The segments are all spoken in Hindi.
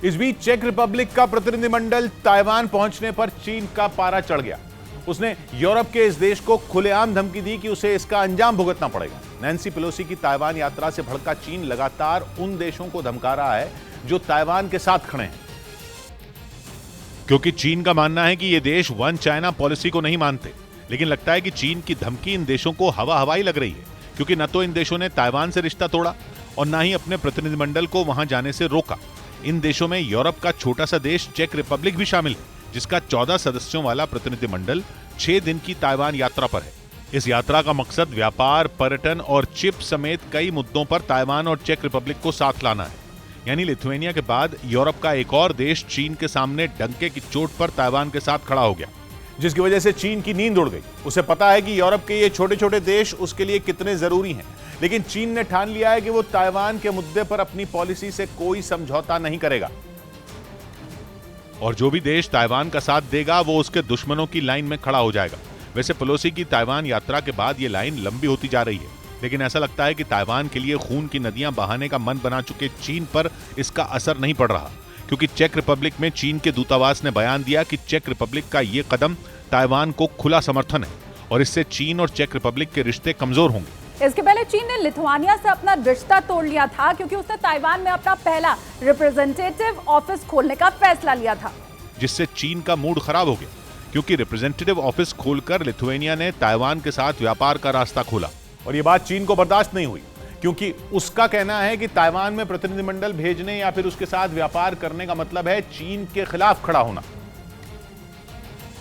इस बीच चेक रिपब्लिक का प्रतिनिधिमंडल ताइवान पहुंचने पर चीन का पारा चढ़ गया। उसने यूरोप के इस देश को खुलेआम धमकी दी कि उसे इसका अंजाम भुगतना पड़ेगा। नैन्सी पेलोसी की ताइवान यात्रा से भड़का चीन लगातार उन देशों को धमका रहा है जो ताइवान के साथ खड़े हैं, क्योंकि चीन का मानना है कि ये देश वन चाइना पॉलिसी को नहीं मानते। लेकिन लगता है कि चीन की धमकी इन देशों को हवा हवाई लग रही है, क्योंकि न तो इन देशों ने ताइवान से रिश्ता तोड़ा और न ही अपने प्रतिनिधिमंडल को वहां जाने से रोका। इन देशों में यूरोप का छोटा सा देश चेक रिपब्लिक भी शामिल है, जिसका 14 सदस्यों वाला प्रतिनिधिमंडल 6 दिन की ताइवान यात्रा पर है। इस यात्रा का मकसद व्यापार, पर्यटन और चिप समेत कई मुद्दों पर ताइवान और चेक रिपब्लिक को साथ लाना है। यानी लिथुआनिया के बाद यूरोप का एक और देश चीन के सामने डंके की चोट पर ताइवान के साथ खड़ा हो गया, जिसकी वजह से चीन की नींद उड़ गई। उसे पता है कि यूरोप के ये छोटे छोटे देश उसके लिए कितने जरूरी हैं, लेकिन चीन ने ठान लिया है कि वो ताइवान के मुद्दे पर अपनी पॉलिसी से कोई समझौता नहीं करेगा और जो भी देश ताइवान का साथ देगा वो उसके दुश्मनों की लाइन में खड़ा हो जाएगा। वैसे पेलोसी की ताइवान यात्रा के बाद ये लाइन लंबी होती जा रही है, लेकिन ऐसा लगता है कि ताइवान के लिए खून की नदियां बहाने का मन बना चुके चीन पर इसका असर नहीं पड़ रहा, क्योंकि चेक रिपब्लिक में चीन के दूतावास ने बयान दिया कि चेक रिपब्लिक का ये कदम ताइवान को खुला समर्थन है और इससे चीन और चेक रिपब्लिक के रिश्ते कमजोर होंगे। इसके पहले चीन ने लिथुआनिया से अपना रिश्ता तोड़ लिया था, क्योंकि उसने ताइवान में अपना पहला रिप्रेजेंटेटिव ऑफिस खोलने का फैसला लिया था, जिससे चीन का मूड खराब हो गया, क्योंकि रिप्रेजेंटेटिव ऑफिस खोलकर लिथुआनिया ने ताइवान के साथ व्यापार का रास्ता खोला और ये बात चीन को बर्दाश्त नहीं हुई, क्योंकि उसका कहना है कि ताइवान में प्रतिनिधिमंडल भेजने या फिर उसके साथ व्यापार करने का मतलब है चीन के खिलाफ खड़ा होना।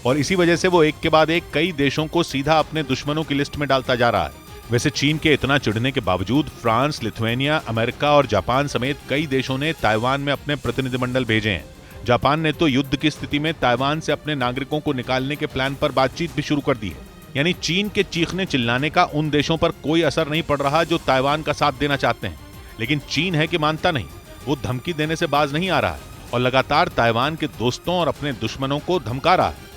और इसी वजह से वो एक के बाद एक कई देशों को सीधा अपने दुश्मनों की लिस्ट में डालता जा रहा है। वैसे चीन के इतना चिढ़ने के बावजूद फ्रांस, लिथुआनिया, अमेरिका और जापान समेत कई देशों ने ताइवान में अपने प्रतिनिधिमंडल भेजे हैं। जापान ने तो युद्ध की स्थिति में ताइवान से अपने नागरिकों को निकालने के प्लान पर बातचीत भी शुरू कर दी है। यानी चीन के चीखने चिल्लाने का उन देशों पर कोई असर नहीं पड़ रहा जो ताइवान का साथ देना चाहते हैं। लेकिन चीन है कि मानता नहीं, वो धमकी देने से बाज नहीं आ रहा है और लगातार ताइवान के दोस्तों और अपने दुश्मनों को धमका रहा है।